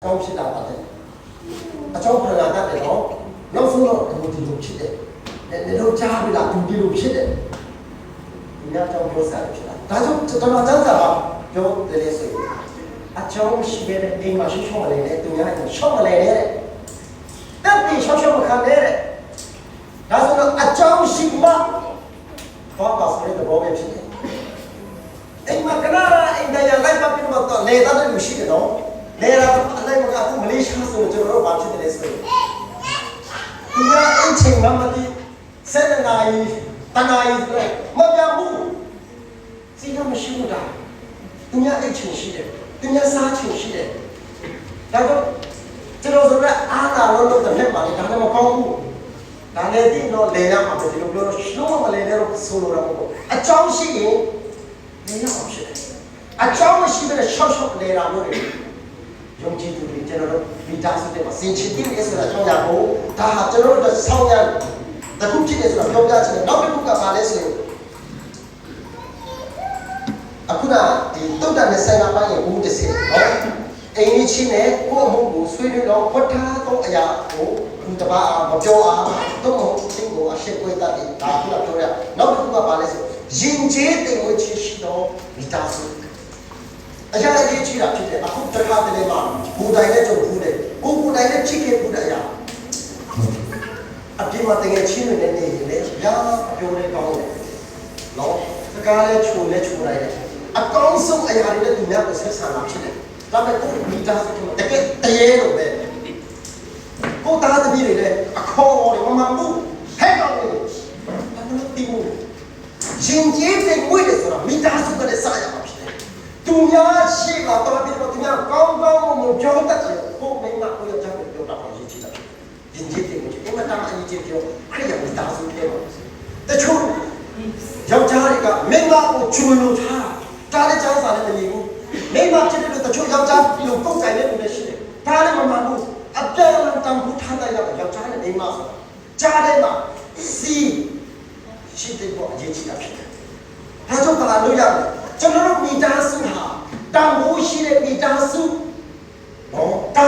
ကြောင်းဖြစ်တာပါတယ်အကြောင်းဖလာတတ်တယ်နော်နောက်ဆုံးတော့ဒီလိုဖြစ်တယ်နေတော့ကြားပြီလားဒီလိုဖြစ်တယ်ဒီများကြောင်းပြောစားဖြစ်တာဒါကြောင့်ကျွန်တော်စမ်းစာပါပြောတယ်လေဆိုအကြောင်းရှိတဲ့အိမ်မှာရှိရှော့မလဲတဲ့သူများကရှော့မလဲတဲ့တပ်ပြီးရှော့မခံတဲ့ဒါဆိုတော့အကြောင်းရှိမှဘောပါစတဲ့ဘောပဲဖြစ်တယ်အိမ်မှာကနာအိမ်တိုင်းလိုက်ပါပြီးတော့လေသားတဲ့လူရှိတယ်နော်လေသာအလိုက်မကအခုမလေးရှားဆိုကျွန်တော်တို့ဘာဖြစ်တယ်လဲဆိုဒီကအချိန်မှမသိ7နာရီတနာရီဆိုမပြဘူးစီကမရှိဘူးဒါသူများအိတ်ချင်ရှိတယ်သူများစားချင်ရှိတယ်ဒါတော့ကျွန်တော်ဆိုတော့အားနာလို့တော့လက်ပါလေဒါလည်းမကောင်းဘူးဒါလည်းဒီတော့လေရမှာပဲဒီလိုပြောရှလုံးမလဲတော့ဆိုလိုတာမဟုတ်ဘူးအကြောင်းရှိရင်လေရအောင်ဖြစ်တယ်အကြောင်းမရှိတဲ့ရှော့လေတာလို့လေယုံကြည်သူတွေကျွန်တော်တို့မိသားစုတွေမှာစင်ချင်တယ်ဆိုတာကြောင့်ရဖို့ဒါဟာကျွန်တော်တို့ဆောင်းရတခုဖြစ်တယ်ဆိုတာပြောပြချင်တယ်နောက်တစ်ခုကဘာလဲဆိုရင်အခုကဒီတုတ်တန်နဲ့ဆိုင်လာပိုင်းရဲ့ဘူးတစ်စက်နော်အိမ်ကြီးချင်းနဲ့ကိုယ့်အမှုကိုဆွေးနွေးတော့ခွတ်ထားသောအရာကိုဒီတပါမပြောအောင်တော့ချင်းကိုအရှိကွေးတတ်တယ်ဒါကပြောရနောက်တစ်ခုကဘာလဲဆိုရင်ကျေးတင်ဝချရှိတော့မိသားစုအရာအရေးကြီးတာဖြစ်တယ်အခုတခါတလေမှာဘူတိုင်းနဲ့ကြုံဘူးတယ်ကိုဘူတိုင်းနဲ့ချစ်ခဲ့ဘူးတဲ့အရာအပြင်းမတကယ်ချင်းနေနေလေရာပြောနေကောင်းတယ်နော်စကားလဲချုံလိုက်တယ်အကောင်းဆုံးအရာတွေနဲ့သူများကိုဆက်ဆံတာဖြစ်တယ်ဒါပေမဲ့ကိုမိသားစုကတကယ်တရေလို့ပဲကိုသားသမီးတွေလည်းအခေါ်တွေမမှန်ဘူးဟဲ့ကောင်တွေဘာလို့တီးဘူးရှင်ကြီးတဲ့ငွေတွေဆိုတာမိသားစုကလည်းစားရမှာဖြစ်တယ်သူများရှိလာတော့ပြီးတော့သူများကောင်းကောင်းမပြောတတ်တယ်ကိုမင်းကကိုယောက်ျားကိုပြောတာပါရေးချတာရှင်ကြီးတဲ့ငွေအင်မတန်အရေးကြီးပြောခရိယာမိသားစုတွေပါတချို့ယောက်ျားတွေကမင်းကကိုချွေလို့ထားတာလည်းចောင်းစာလည်းမမြင်ဘူးမိမဖြစ်တဲ့တချို့ယောက်ျားပြီးတော့ပုတ်ဆိုင်တဲ့လူတွေရှိတယ်ဒါလည်းမမှန်ဘူးအပြည့်အစုံတန်ဖိုးထားတဲ့ယောက်ျားနဲ့မိမဆိုတာကြားထဲမှာစီရှိတဲ့ပေါ်အရေးကြီးတာဖြစ်တယ်ဒါကြောင့်ဘာလို့ရလဲကျွန်တော်တို့မိသားစုဟာတန်ဖိုးရှိတဲ့မိသားစုဘောတာ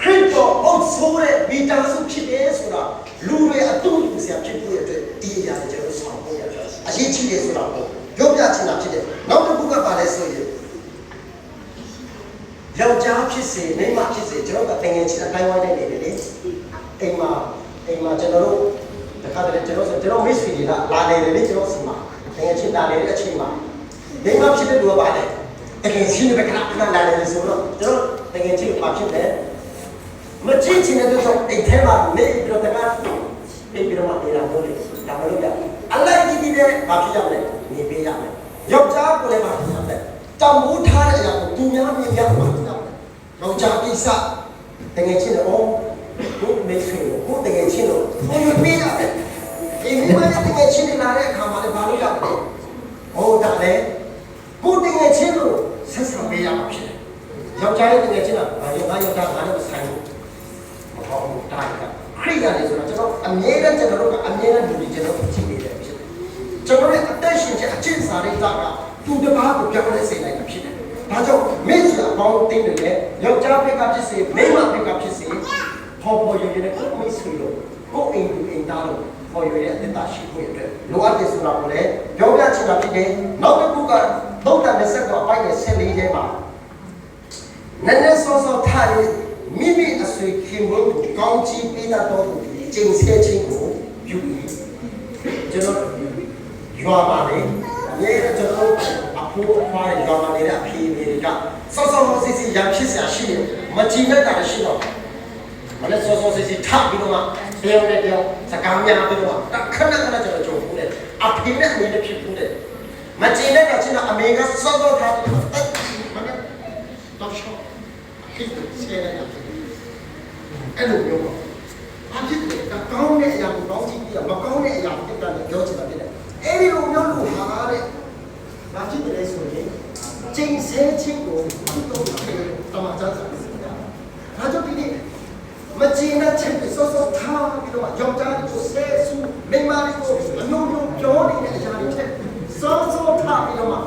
ခရစ်တော်အုပ်ဆိုးတဲ့မိသားစုဖြစ်တယ်ဆိုတာလူတွေအတူတူဆရာဖြစ်ဖို့အတွက်ဒီအရာတွေကျွန်တော်ဆောင်ဖို့ရတယ်အရေးကြီးတယ်ဆိုတာပေါ့ပြောပြချင်တာဖြစ်တယ်နောက်တစ်ခုကပါလဲဆိုရင်ယောက်ျားဖြစ်စေမိန်းမဖြစ်စေကျွန်တော်ကတငယ်ချင်းအတိုင်းဝိုင်းနေတယ်လေအိမ်မှာကျွန်တော်တို့တခါတလေကျွန်တော်မိတ်ဆွေတွေကလာနေတယ်လေကျွန်တော်စီမှာတငယ်ချင်းလာနေတဲ့အချိန်မှာမိန်းမဖြစ်တဲ့လူကပါလေတကယ်ချင်းပဲခဏလာနေတယ်ဆိုတော့ကျွန်တော်တကယ်ချင်းမှာဖြစ်တယ်မကြည့်ချင်တဲ့တော့အိမ်ထဲမှာနေပြီးတော့တကားနေပြီးတော့မှနေတာတော့လေဒါမလို့ရအလိုက်ကြည့်တဲ့ဘာဖြစ်ရမလဲနေပေးရမယ်ယောက်ျားကိုလည်းဘာဖြစ်ရမလဲတံမိုးထားတဲ့အရာကိုသူများမြင်ရမှာဖြစ်ရမယ်ယောက်ျားကိစ္စတကယ်ချင်းတော့ကိုမိတ်ဆွေကိုတကယ်ချင်းတော့ဘယ်လိုပေးရမလဲဒီမိမရဲ့တကယ်ချင်းလာတဲ့အခါမှာလည်းဘာလို့ရမလဲဟုတ်တယ်လေကိုတကယ်ချင်းလို့ဆက်ဆံပေးရမှာဖြစ်တယ်ယောက်ျားရဲ့တကယ်ချင်းကဘာယောက်ျားငါတို့ဆိုင်လို့မဟုတ်ဘူးတားတာခရိယာတွေဆိုတော့ကျွန်တော်အမြဲတမ်းကျွန်တော်တို့ကအမြဲတမ်းလူတွေကျွန်တော်ကြည့်နေတယ်ဖြစ်တယ်ကျွန်တော်ရဲ့အသက်ရှင်ချက်အကျင့်စာရိတ္တကသူတစ်ပါးကိုပြောင်းလဲစေနိုင်တာဖြစ်တယ်။ဒါကြောင့်မိစ္ဆာပေါင်းတင်းတွေနဲ့ယောက်ျားဘက်ကဖြစ်စေမိန်းမဘက်ကဖြစ်စေပေါ်ရတဲ့ကိုမိတ်ဆွေတို့ကိုအိမ်သူအိမ်သားတို့ပေါ်ရတဲ့အသက်တာရှိဖို့အတွက်လိုအပ်တဲ့ဆိုတာကိုလည်းပြောပြချင်တာဖြစ်တယ်။နောက်တစ်ခုကသုတ်တန်နဲ့ဆက်တော့အပိုင်းရဲ့14ထဲမှာနည်းနည်းစောစောထားရင်မိမိအဆွေခင်မုန်းကိုကောင်းချီးပေးတတ်တော်သူကျင့်စေခြင်းကိုပြုပြီးကျွန်တော်ရွာပါလေရေကျွန်တော်အဖိုးအဖွားတွေရွာမှာနေတဲ့အဖေတွေကစောစောစီစီရဖြစ်စရာရှိတယ်မကြည့်နဲ့တာရှိတော့မနေ့စောစောစီစီထပ်ပြီးတော့တယောက်နဲ့တယောက်စကားများပြီးတော့ခဏခဏကျွန်တော်ကြုံဘူးလေအဖေနဲ့အမေနဲ့ဖြစ်ဘူးလေမကြည့်နဲ့တာချင်းအမေကစောစောထားပြီးတော့မနေ့တော့ရှော့ခိတ်ဆဲနေတာအဲ့လိုမျိုးပေါ့အဖြစ်တယ်ကောင်းတဲ့အရာကိုကောင်းကြည့်ပြီးတော့မကောင်းတဲ့အရာကိုပြတ်တယ်ပြောချင်တာဖြစ်တယ်အဲ့ဒီလိုမျိုးလူဟာတဲ့ဘာဖြစ်တယ်ဆိုရင်ကျင့်စေခြင်းကိုပြုလုပ်တယ်တမန်ကျမ်းစာမှာပြောတာ။ဒါကြောင့်ဒီနေ့မကျင့်တဲ့ချက်တွေစောစောထားပြီးတော့ယောက်ျားကိုဆဲဆူမိန်းမတွေကိုအလုံးလုံးပြောနေတဲ့အရာတွေချက်စောစောထားပြီးတော့မိ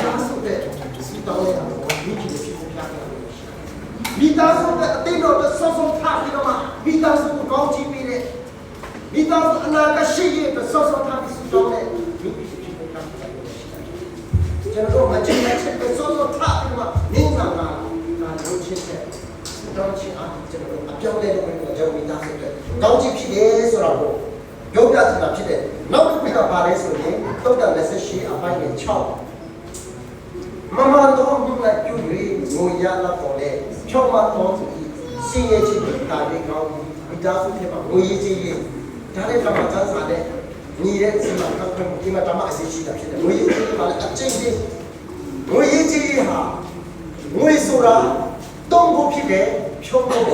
သားစုတဲ့စီတောင်းရတာကိုမိခင်ဖြစ်ဖို့ပြရတယ်။မိ သားစုကအတိတ်တော့ဆောဆောထားပြီးတော့မှမိသားစုကိုကောင်းချီးပေးတဲ့မိသားစုအနာဂတ်ရှိရတဲ့ဆောဆောထားပြီးစုတောင်းတဲ့လူဖြစ်ဖြစ်ဖြစ်တာကျွန်တော်မချင်တဲ့ချက်ဆောဆောထားပြီးမှနင်းနာတာလူချင်းတဲ့တောင်းချင်အားကျွန်တော်အပြောင်းလဲလုပ်ပြီးတော့ကျွန်တော်မိသားစုတဲ့ကောင်းချီးဖြစ်ရဲဆိုတော့ပြောပြချင်တာဖြစ်တယ်နောက်တစ်ခုကပါလဲဆိုရင်တုတ်တန်လက်ရှိအပိုင်းနဲ့6မမတော်မြတ်ပြုပြီးငိုရလာတော့လေဖြောမတော်သူစင်ရဲ့ချစ်တာလေးကောင်းမိသားစုထဲမှာငိုရည်ကြီးလေးဒါနဲ့ဓမ္မချမ်းစာတဲ့ညီတဲ့စီမံခန့်ခွဲမှုဒီမှာဓမ္မအစီရှိတာဖြစ်တယ်ငွေရည်ကြီးပါလေအကျင့်လေးငွေရည်ကြီးဟာငွေဆိုတာတုံးဖို့ဖြစ်တယ်ဖြုံးဖို့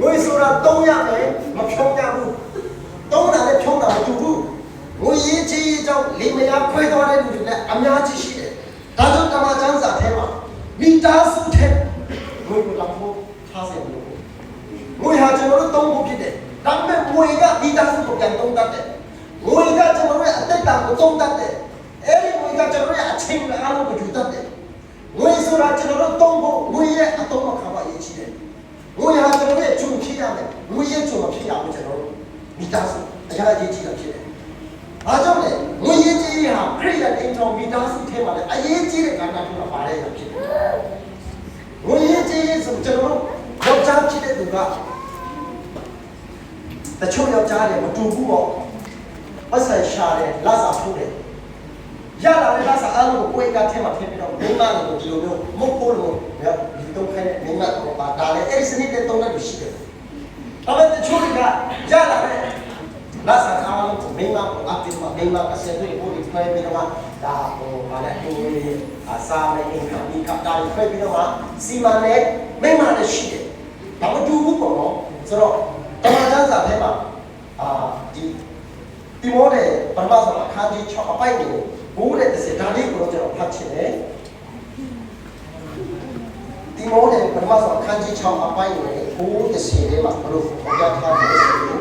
ငွေဆိုတာတုံးရမယ်မဖြုံးရဘူးတုံးတာနဲ့ဖြုံးတာမတူဘူးငွေရည်ကြီးကြောင့်လေမယားခွဲသွားတဲ့လူတွေလည်းအများကြီးရှိတယ်ဒါကြောင့်ဓမ္မချမ်းစာထဲမှာမိသားစုထဲငွေကိုတောင်းဖို့ထားစေလို့ငွေဟာကျွန်တော်တို့တုံးဖို့ဖြစ်တယ်ဒါပေမဲ့ငွေကမိသားစုကိုပြန်တုံးတတ်တယ်ငွေကကျွန်တော်တို့ရဲ့အသက်တာကိုတုံးတတ်တယ်အဲ့ဒီငွေကကျွန်တော်တို့ရဲ့အချိန်အားလုံးကိုယူတတ်တယ်ငွေဆိုတာကျွန်တော်တို့တုံးဖို့ငွေရဲ့အတုံးမခါပါရေးချတယ်ငွေဟာကျွန်တော်တို့ရဲ့ဂျုံဖြစ်ရမယ်ငွေရဲ့ဂျုံမဖြစ်ရဘူးကျွန်တော်တို့မိသားစုအရာရေးချတာဖြစ်တယ်ဘာကြောင့်လဲငွေရေးကြီးဟာခရိယန်အင်တော်မိသားစုထဲမှာလည်းအရေးကြီးတဲ့ကဏ္ဍတစ်ခုပါတဲ့ရဖြစ်တယ်ငွေရေးကြီးဆိုကျွန်တော်တို့ယောက်ျားဖြစ်တဲ့သူကတချို့ယောက်ျားတွေမတူဘူးပေါ့ပတ်စံရှာတယ်လက်စာထိုးတယ်ရလာတဲ့လက်စာအားလုံးကိုကိုယ်ကထဲမှာထည့်ပြီးတော့မိမတွေကိုဒီလိုမျိုးမဟုတ်ဘူးလို့ဒီတော့ခိုင်းတဲ့မိမကိုပါဒါလည်းအဲ့ဒီစနစ်နဲ့တုံးတဲ့လူရှိတယ်ဒါပေမဲ့တချို့ကရလာတဲ့လက်စာအားလုံးကိုမိမကိုအပ်ပြီးတော့မိမကဆက်ပြီးပို့ပြီးဖွဲ့ပြီးတော့ဒါဟိုဘာလဲဒီအစားနဲ့အင်ကဒီကတာဖွဲ့ပြီးတော့စီမံနဲ့မိမနဲ့ရှိတယ်ဒါမတူဘူးပေါ့နော်ဆိုတော့ဓမ္မကျမ်းစာထဲမှာဒီမောတဲ့ပထမဆုံးအခန်းကြီး6အပိုက်ကို9တဲ့30ဒါလေးကိုကျွန်တော်ဖတ်ချင်တယ်ဒီမောတဲ့ပထမဆုံးအခန်းကြီး6အပိုက်ကို9 30လေးမှာဘလို့ဖော်ပြထားတယ်ဆိုရင်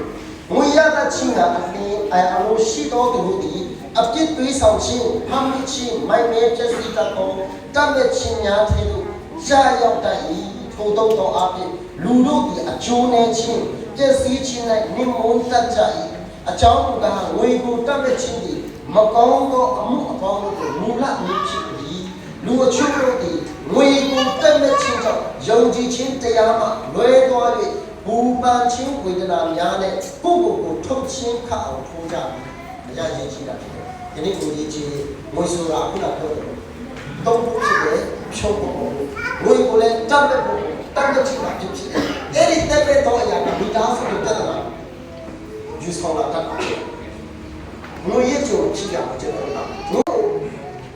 ငွေရတဲ့ချင်းကအလင်းအလိုရှိတော်သူသည်အပြစ်တွေးဆောင်ခြင်းဖမ်းမိခြင်းမိုက်မဲကျစီတတ်သောတတ်မဲ့ခြင်းများသေးလို့ရှားရောက်တတ်၏ထို့သောအပြစ်လူတို့သည်အကျိုးနဲ့ချင်းကျက်စီးခြင်း၌နိမုန်းတတ်ကြ၏အကြောင်းကငွေကိုတတ်မဲ့ခြင်းသည်မကောင်းသောအမှုအပေါင်းတို့ကိုမူလမူဖြစ်သည်လူအချို့တို့သည်ငွေကိုတတ်မဲ့ခြင်းကြောင့်ယုံကြည်ခြင်းတရားမှလွဲသွား၍ဘူပန်ခြင်းဝေဒနာများနဲ့ကိုယ့်ကိုယ်ကိုထုတ်ခြင်းခတ်အောင်ထိုးကြသည်အရာကြီးကြီးတာဖြစ်တယ်ဒီနေ့ကိုကြီးကြီးငွေဆိုတာအခုနပြောတယ်တုံးဖို့ဖြစ်တယ်ဖြုံးဖို့ငွေကိုလည်းတတ်မဲ့ဖို့တတ်မဲ့ခြင်းဖြစ်တယ်အဲ့ဒီတတ်မဲ့တော့အရာကမိသားစုကိုတတ်တာယူဆောင်လာတတ်တယ်ငွေရဲ့ကြုံဖြစ်ရမှာကျွန်တော်တို့ငွေ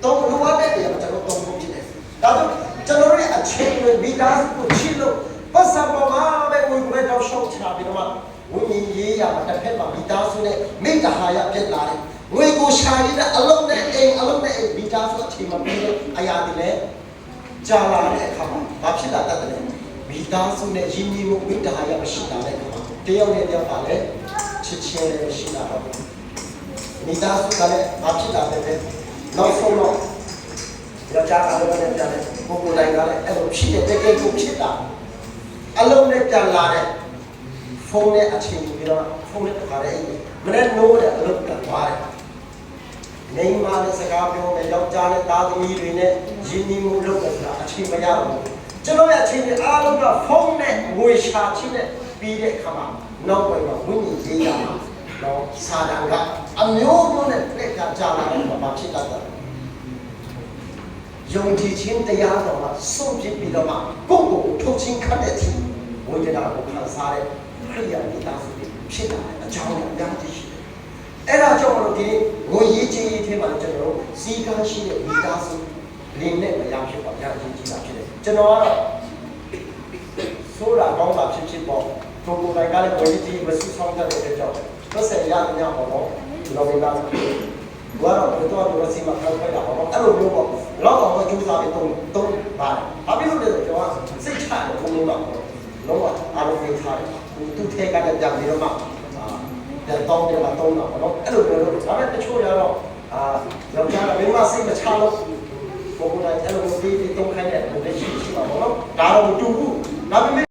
တော့လိုအပ်တဲ့နေရာမှာကျွန်တော်တုံးဖို့ဖြစ်တယ်ဒါကြောင့်ကျွန်တော်ရဲ့အချိန်တွေမိသားစုကိုချစ်လို့ပတ်စံပေါ်မှာပဲငွေကိုလည်းတော့ရှော့ချပြီးတော့ဝိညာဉ်ရေးရမှာတစ်ဖက်မှာမိသားစုနဲ့မိတ္တဟာရပြက်လာတယ်ငွေကိုရှာရတဲ့အလုံးနဲ့အိမ်အလုံးနဲ့အိမ်မိသားစုအချိန်မှာပြီးတဲ့အရာတွေလည်းကြာလာတဲ့အခါမှာဘာဖြစ်လာတတ်တယ်မိသားစုနဲ့ရင်းနှီးမှုမိတ္တဟာရမရှိတာတဲ့အခါမှာတယောက်နဲ့တယောက်ကလည်းချစ်ချင်းလည်းရှိလာတော့မိသားစုကလည်းဘာဖြစ်လာတယ်နောက်ဆုံးတော့ယောက်ျားကလည်းပြန်တယ်ပုဂ္ဂိုလ်တိုင်းကလည်းအဲ့လိုဖြစ်တဲ့တကယ်ကိုဖြစ်တာအလုံးနဲ့ပြန်လာတဲ့ဖုန်းနဲ့အချိန်ပြီးတော့ဖုန်းနဲ့တခါတည်းမနေ့နိုးတဲ့အလုပ်ပြန်သွားတယ်နေမာနဲ့စကားပြောမယ်ယောက်ျားနဲ့သားသမီးတွေနဲ့ရင်းနှီးမှုလုပ်တယ်ဆိုတာအချိန်မရဘူးကျွန်တော်ရဲ့အချိန်တွေအားလုံးကဖုန်းနဲ့ငွေရှာခြင်းနဲ့ပြီးတဲ့အခါမှာနောက်ပိုင်းမှာဝိညာဉ်ရေးရမှာတော့စာတန်ကအမျိုးမျိုးနဲ့ပြက်ကကြာလာတယ်မှာဖြစ်တတ်တယ်ယုံကြည်ခြင်းတရားတော်မှာစွန့်ပစ်ပြီးတော့မှကိုယ့်ကိုယ်ထုတ်ချင်းခတ်တဲ့အထိဝိညာဉ်ကိုခံစားတဲ့ခရိယာမိသားစုဖြစ်တာအကြောင်းအရာတည်းရှိတယ်။အဲ့ဒါကြောင့်မလို့ဒီနေ့ငွေရေးကြေးရေးထဲမှာကျွန်တော်တို့စီကံရှိတဲ့မိသားစုလင်းနဲ့မရဖြစ်ပါရခြင်းကြီးတာဖြစ်တယ်။ကျွန်တော်ကတော့ဆိုတာကောင်းတာဖြစ်ဖြစ်ပေါ့။ကိုယ်တိုင်ကလည်းငွေရေးကြေးမစုဆောင်တတ်တဲ့ကြောင့်သက်ဆိုင်ရတဲ့ညပေါ့နော်။ကျွန်တော်မိသားစုဘာလို့ဘယ်တော့ဒီလိုစီမံခန့်ခွဲတာပေါ့အဲ့လိုမျိုးပေါ့လောက်တော့ကျူးစားပြီးတုံးပါတယ်ဘာဖြစ်လို့လဲဆိုတော့စိတ်ချတယ်ဘုံလုံးတော့လုံးဝအားလုံးပေးထားတယ်သူထဲကလည်းကြံပြီးတော့မှပြန်တောင်းတယ်မှာတုံးတာပေါ့နော်အဲ့လိုမျိုးလို့ဒါပေမဲ့တချို့ရတော့ယောက်ျားကမိန်းမစိတ်မချလို့ဘုံကအဲ့လိုမျိုးပြီးတုံးခိုင်းတဲ့လူတွေရှိပါပေါ့နော်ဒါတော့မတူဘူး ဒါပေမဲ့